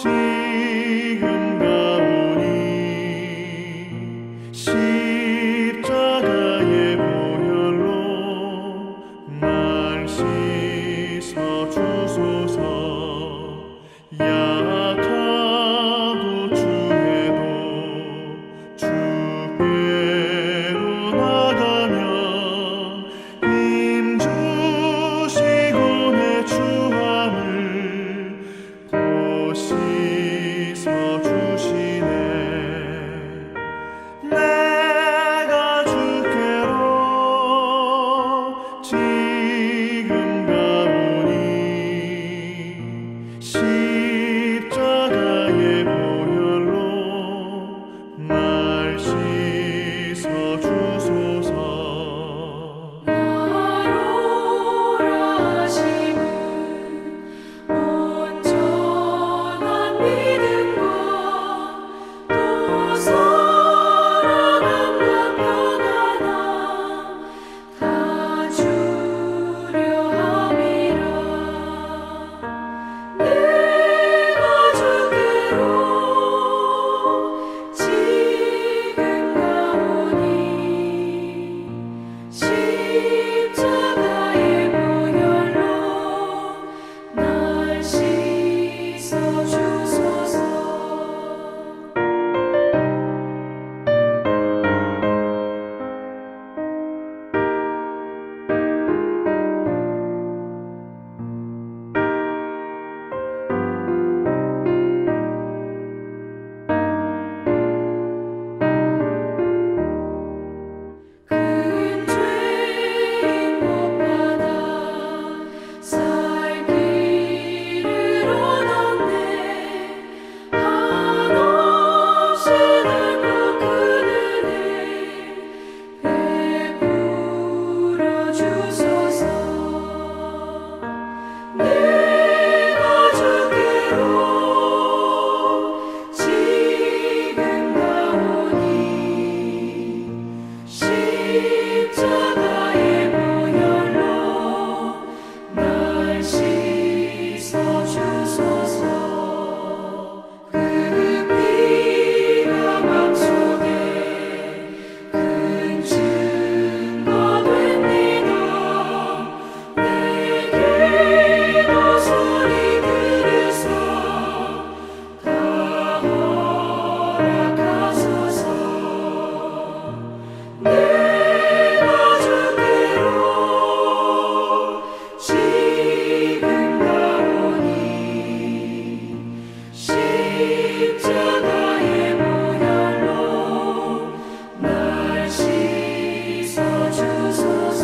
지금 가오니 십자가의 보혈로 날 씻어 주소서. 약하고 추해도 주께로 나가면 힘 주시고 내 추함을 곧 씻어 주시네. 내가 주께로 지금 가오니 십자가의 보혈로 날 씻어 주소서. 나로라 하심은 온전한 믿음과 또 사랑함과 평안함 다 주려 함이라. 내가 주께로 지금 가오니 십자가의 보혈로 날 씻어 주소서. 큰 죄인 못 받아 살 길을 얻었네. 한없이 넓고 큰 은혜 베풀어 주소서. 내가 주께로 지금 가오니 십자가의 보혈로 날 씻어 주소서. 그 피가 맘속에 큰 증거 됩니다. 내 기도 소리 들으사 다 허락하소서. 내가 주께로 지금 가오니 십자가의 보혈로 날 씻어 주소서.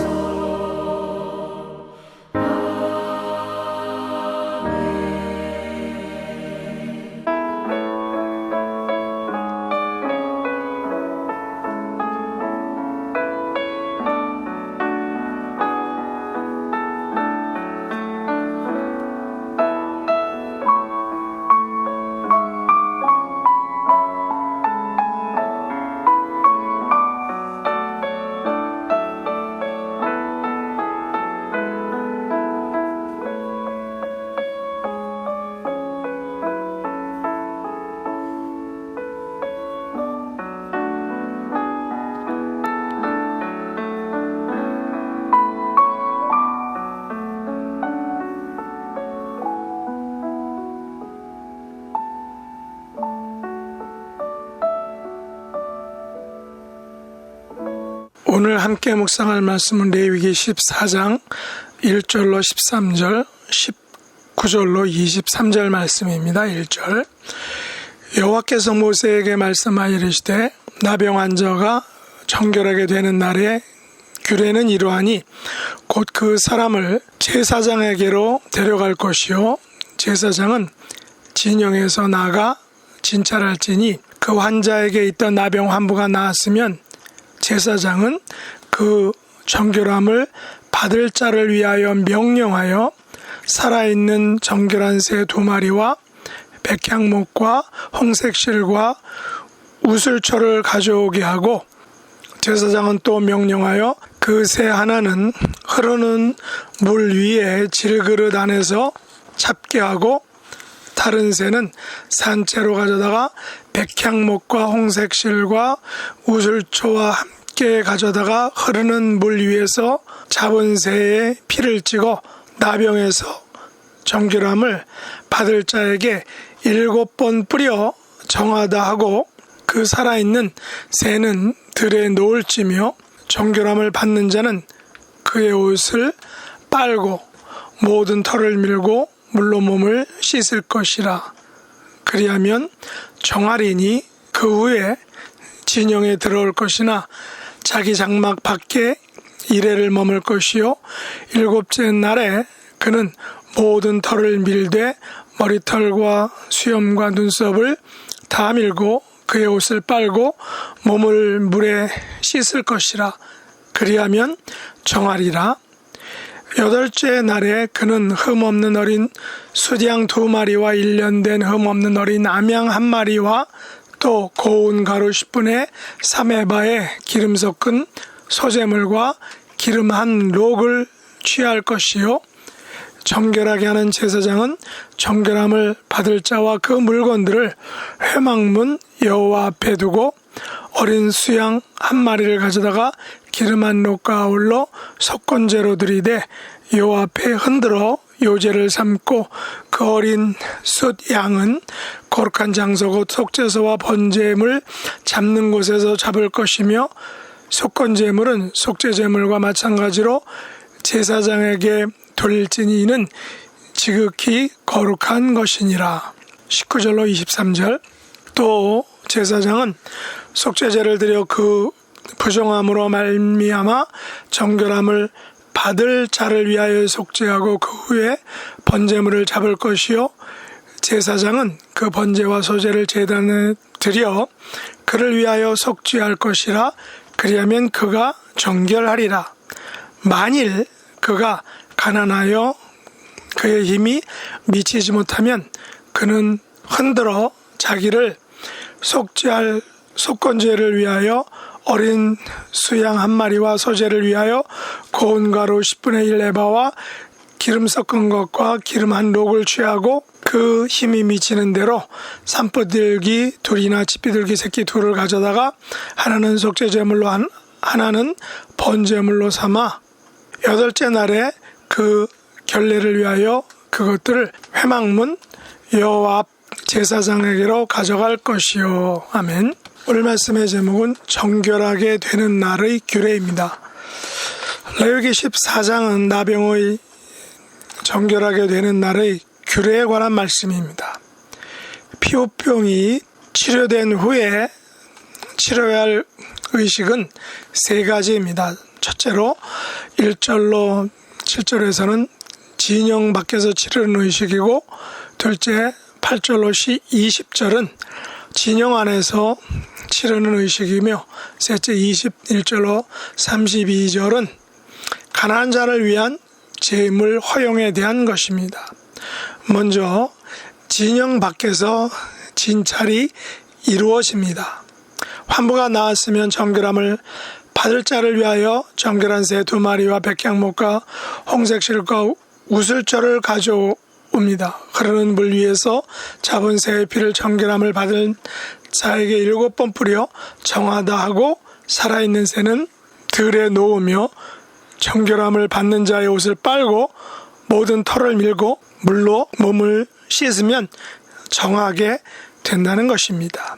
오늘 함께 묵상할 말씀은 레위기 14장 1절로 13절, 19절로 23절 말씀입니다. 1절. 여호와께서 모세에게 말씀하여 이르시되 나병 환자가 정결하게 되는 날에 규례는 이러하니 곧 그 사람을 제사장에게로 데려갈 것이요 제사장은 진영에서 나가 진찰할지니 그 환자에게 있던 나병 환부가 나았으면 제사장은 그 정결함을 받을 자를 위하여 명령하여 살아있는 정결한 새 2마리와 백향목과 홍색실과 우슬초를 가져오게 하고 제사장은 또 명령하여 그 새 하나는 흐르는 물 위에 질그릇 안에서 잡게 하고 다른 새는 산채로 가져다가 백향목과 홍색실과 우슬초와 함께 가져다가 흐르는 물 위에서 잡은 새의 피를 찍어 나병에서 정결함을 받을 자에게 7번 뿌려 정하다 하고 그 살아있는 새는 들에 놓을지며 정결함을 받는 자는 그의 옷을 빨고 모든 털을 밀고 물로 몸을 씻을 것이라. 그리하면 정하리니 그 후에 진영에 들어올 것이나 자기 장막 밖에 이래를 머물 것이요 7째 날에 그는 모든 털을 밀되 머리털과 수염과 눈썹을 다 밀고 그의 옷을 빨고 몸을 물에 씻을 것이라. 그리하면 정하리라. 8째 날에 그는 흠없는 어린 수양 2마리와 1년 된 흠없는 어린 암양 1마리와 또 고운 가루 10분의 3에바에 기름 섞은 소재물과 기름 한 록을 취할 것이요 정결하게 하는 제사장은 정결함을 받을 자와 그 물건들을 회막문 여호와 앞에 두고 어린 수양 1마리를 가져다가 기름 한 록과 아울러 속건제로 드리되 여호와 앞에 흔들어 요제를 삼고 그 어린 숫 양은 거룩한 장소 곧 속죄소와 번제물 잡는 곳에서 잡을 것이며 속건제물은 속죄제물과 마찬가지로 제사장에게 돌릴지니 이는 지극히 거룩한 것이니라. 19절로 23절. 또 제사장은 속죄제를 드려 그 부정함으로 말미암아 정결함을 받을 자를 위하여 속죄하고 그 후에 번제물을 잡을 것이요 제사장은 그 번제와 소제를 제단에 드려 그를 위하여 속죄할 것이라. 그리하면 그가 정결하리라. 만일 그가 가난하여 그의 힘이 미치지 못하면 그는 흔들어 자기를 속죄할 속건제를 위하여 어린 수양 1마리와 소제를 위하여 고운 가루 10분의 1 에바와 기름 섞은 것과 기름 한 록을 취하고 그 힘이 미치는 대로 산포들기 둘이나 치비들기 새끼 둘을 가져다가 하나는 속죄제물로 하나는 번제물로 삼아 8째 날에 그 결례를 위하여 그것들을 회막문 여호와 앞 제사장에게로 가져갈 것이요. 아멘. 오늘 말씀의 제목은 정결하게 되는 날의 규례입니다. 레위기 14장은 나병의 정결하게 되는 날의 규례에 관한 말씀입니다. 피부병이 치료된 후에 치러야 할 의식은 3가지입니다. 첫째로 1절로 7절에서는 진영 밖에서 치르는 의식이고, 둘째 8절로 20절은 진영 안에서 치르는 의식이며, 셋째 21절로 32절은 가난한 자를 위한 재물 허용에 대한 것입니다. 먼저 진영 밖에서 진찰이 이루어집니다. 환부가 나왔으면 정결함을 받을 자를 위하여 정결한 새 2마리와 백향목과 홍색실과 우슬초를 가져옵니다. 흐르는 물 위에서 잡은 새의 피를 정결함을 받은 자에게 7번 뿌려 정하다 하고, 살아있는 새는 들에 놓으며 정결함을 받는 자의 옷을 빨고 모든 털을 밀고 물로 몸을 씻으면 정하게 된다는 것입니다.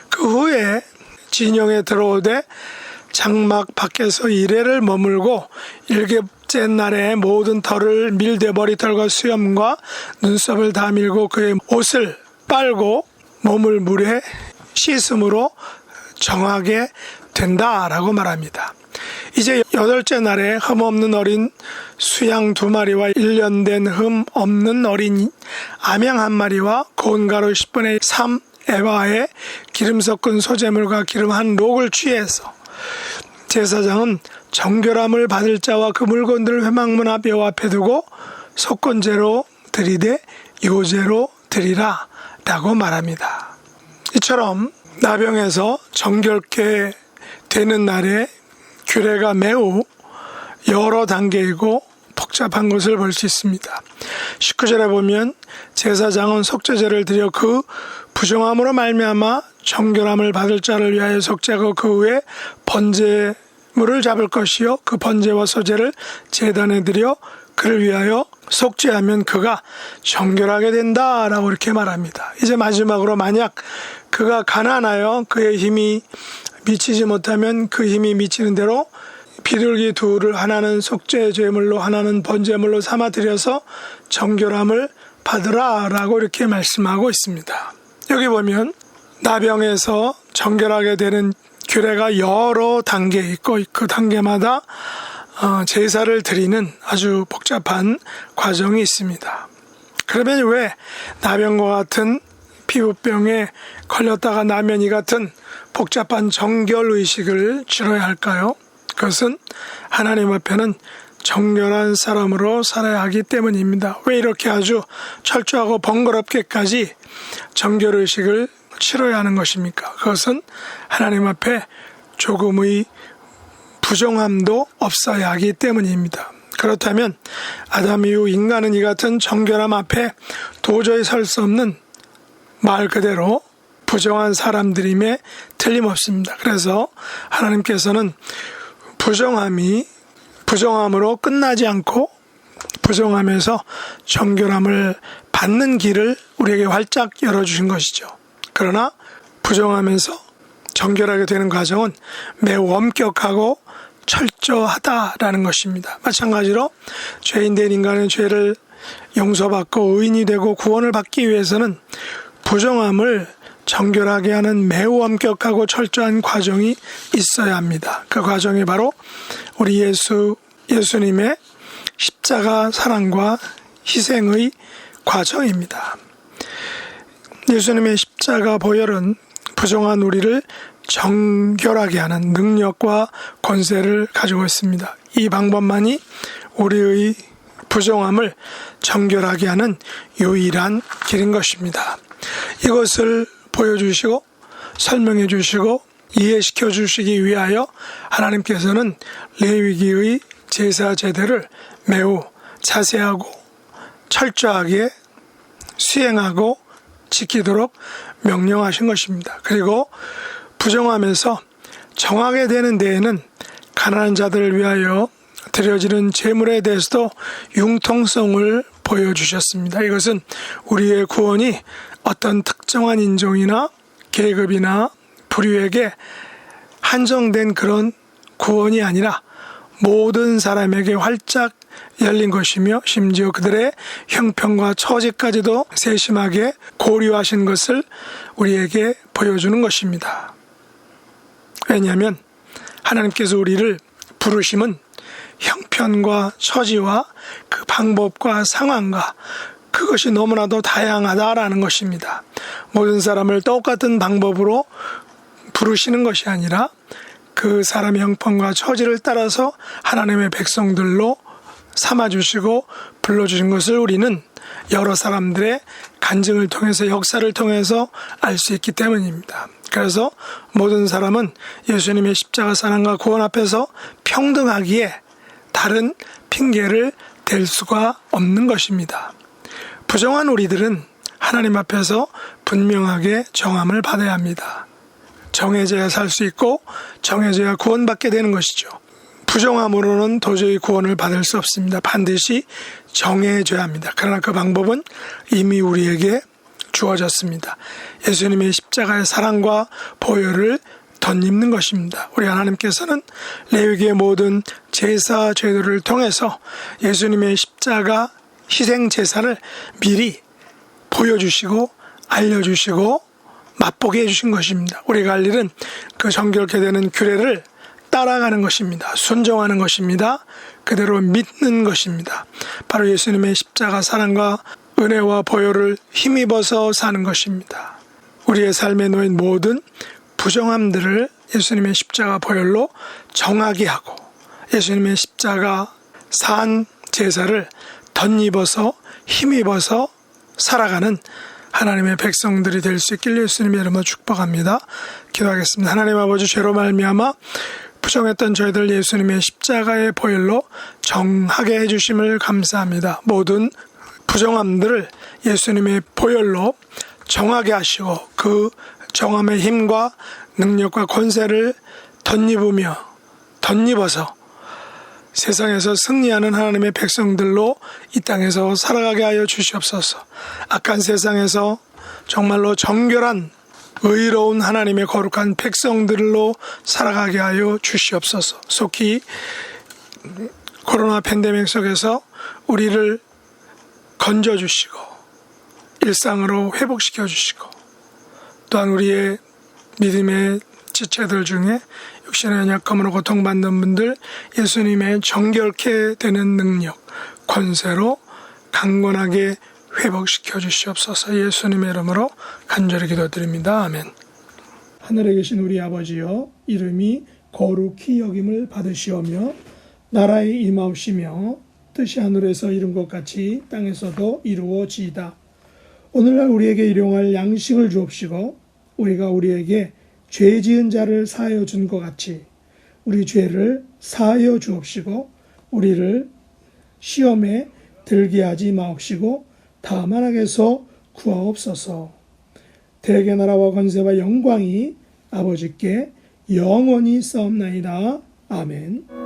그 후에 진영에 들어오되 장막 밖에서 이래를 머물고 7째 날에 모든 털을 밀되 머리털과 수염과 눈썹을 다 밀고 그의 옷을 빨고 몸을 물에 씻음으로 정하게 된다라고 말합니다. 이제 8째 날에 흠없는 어린 수양 2마리와 1년 된 흠없는 어린 암양 1마리와 고운 가루 10분의 3 에바에 기름 섞은 소재물과 기름 한 록을 취해서 제사장은 정결함을 받을 자와 그 물건들을 회막문 앞 여호와 앞에 두고 속건제로 드리되 요제로 드리라 라고 말합니다. 이처럼 나병에서 정결케 되는 날에 규례가 매우 여러 단계이고 복잡한 것을 볼 수 있습니다. 19절에 보면 제사장은 속죄제를 드려 그 부정함으로 말미암아 정결함을 받을 자를 위하여 속죄하고 그 후에 번제물을 잡을 것이요 그 번제와 소제를 제단에 드려 그를 위하여 속죄하면 그가 정결하게 된다라고 이렇게 말합니다. 이제 마지막으로 만약 그가 가난하여 그의 힘이 미치지 못하면 그 힘이 미치는 대로 비둘기 둘을 하나는 속죄 제물로 하나는 번제물로 삼아 드려서 정결함을 받으라라고 이렇게 말씀하고 있습니다. 여기 보면 나병에서 정결하게 되는 규례가 여러 단계 있고 그 단계마다 제사를 드리는 아주 복잡한 과정이 있습니다. 그러면 왜 나병과 같은 피부병에 걸렸다가 나면 이 같은 복잡한 정결의식을 치러야 할까요? 그것은 하나님 앞에는 정결한 사람으로 살아야 하기 때문입니다. 왜 이렇게 아주 철저하고 번거롭게까지 정결의식을 치러야 하는 것입니까? 그것은 하나님 앞에 조금의 부정함도 없어야 하기 때문입니다. 그렇다면 아담 이후 인간은 이 같은 정결함 앞에 도저히 설 수 없는 말 그대로 부정한 사람들임에 틀림없습니다. 그래서 하나님께서는 부정함으로 끝나지 않고 부정함에서 정결함을 받는 길을 우리에게 활짝 열어주신 것이죠. 그러나 부정함에서 정결하게 되는 과정은 매우 엄격하고 철저하다라는 것입니다. 마찬가지로 죄인된 인간의 죄를 용서받고 의인이 되고 구원을 받기 위해서는 부정함을 정결하게 하는 매우 엄격하고 철저한 과정이 있어야 합니다. 그 과정이 바로 우리 예수님의 십자가 사랑과 희생의 과정입니다. 예수님의 십자가 보혈은 부정한 우리를 정결하게 하는 능력과 권세를 가지고 있습니다. 이 방법만이 우리의 부정함을 정결하게 하는 유일한 길인 것입니다. 이것을 보여주시고 설명해 주시고 이해시켜 주시기 위하여 하나님께서는 레위기의 제사 제대를 매우 자세하고 철저하게 수행하고 지키도록 명령하신 것입니다. 그리고 부정함에서 정하게 되는 데에는 가난한 자들을 위하여 드려지는 제물에 대해서도 융통성을 보여주셨습니다. 이것은 우리의 구원이 어떤 특정한 인종이나 계급이나 부류에게 한정된 그런 구원이 아니라 모든 사람에게 활짝 열린 것이며 심지어 그들의 형편과 처지까지도 세심하게 고려하신 것을 우리에게 보여주는 것입니다. 왜냐하면 하나님께서 우리를 부르심은 형편과 처지와 그 방법과 상황과 그것이 너무나도 다양하다라는 것입니다. 모든 사람을 똑같은 방법으로 부르시는 것이 아니라 그 사람의 형편과 처지를 따라서 하나님의 백성들로 삼아주시고 불러주신 것을 우리는 여러 사람들의 간증을 통해서 역사를 통해서 알 수 있기 때문입니다. 그래서 모든 사람은 예수님의 십자가 사랑과 구원 앞에서 평등하기에 다른 핑계를 댈 수가 없는 것입니다. 부정한 우리들은 하나님 앞에서 분명하게 정함을 받아야 합니다. 정해져야 살 수 있고 정해져야 구원받게 되는 것이죠. 부정함으로는 도저히 구원을 받을 수 없습니다. 반드시 정해져야 합니다. 그러나 그 방법은 이미 우리에게 주어졌습니다. 예수님의 십자가의 사랑과 보혈을 덧입는 것입니다. 우리 하나님께서는 레위기의 모든 제사 제도를 통해서 예수님의 십자가 희생 제사를 미리 보여주시고 알려주시고 맛보게 해주신 것입니다. 우리가 할 일은 그 정결케 되는 규례를 따라가는 것입니다. 순종하는 것입니다. 그대로 믿는 것입니다. 바로 예수님의 십자가 사랑과 은혜와 보혈을 힘입어서 사는 것입니다. 우리의 삶에 놓인 모든 부정함들을 예수님의 십자가 보혈로 정하게 하고 예수님의 십자가 산 제사를 덧입어서 힘입어서 살아가는 하나님의 백성들이 될 수 있길 예수님의 이름으로 축복합니다. 기도하겠습니다. 하나님 아버지, 죄로 말미암아 부정했던 저희들 예수님의 십자가의 보혈로 정하게 해주심을 감사합니다. 모든 부정함들을 예수님의 보혈로 정하게 하시고 그 정함의 힘과 능력과 권세를 덧입어서 세상에서 승리하는 하나님의 백성들로 이 땅에서 살아가게 하여 주시옵소서. 악한 세상에서 정말로 정결한 의로운 하나님의 거룩한 백성들로 살아가게 하여 주시옵소서. 속히 코로나 팬데믹 속에서 우리를 건져주시고 일상으로 회복시켜 주시고 또한 우리의 믿음의 지체들 중에 육신의 연약함으로 고통받는 분들 예수님의 정결케 되는 능력, 권세로 강건하게 회복시켜 주시옵소서. 예수님의 이름으로 간절히 기도드립니다. 아멘. 하늘에 계신 우리 아버지여, 이름이 거룩히 여김을 받으시오며 나라에 임하옵시며 뜻이 하늘에서 이룬 것 같이 땅에서도 이루어지이다. 오늘날 우리에게 일용할 양식을 주옵시고 우리가 우리에게 죄 지은 자를 사하여 준 것 같이 우리 죄를 사하여 주옵시고 우리를 시험에 들게 하지 마옵시고 다만 악에서 구하옵소서. 대개 나라와 권세와 영광이 아버지께 영원히 싸움나이다. 아멘.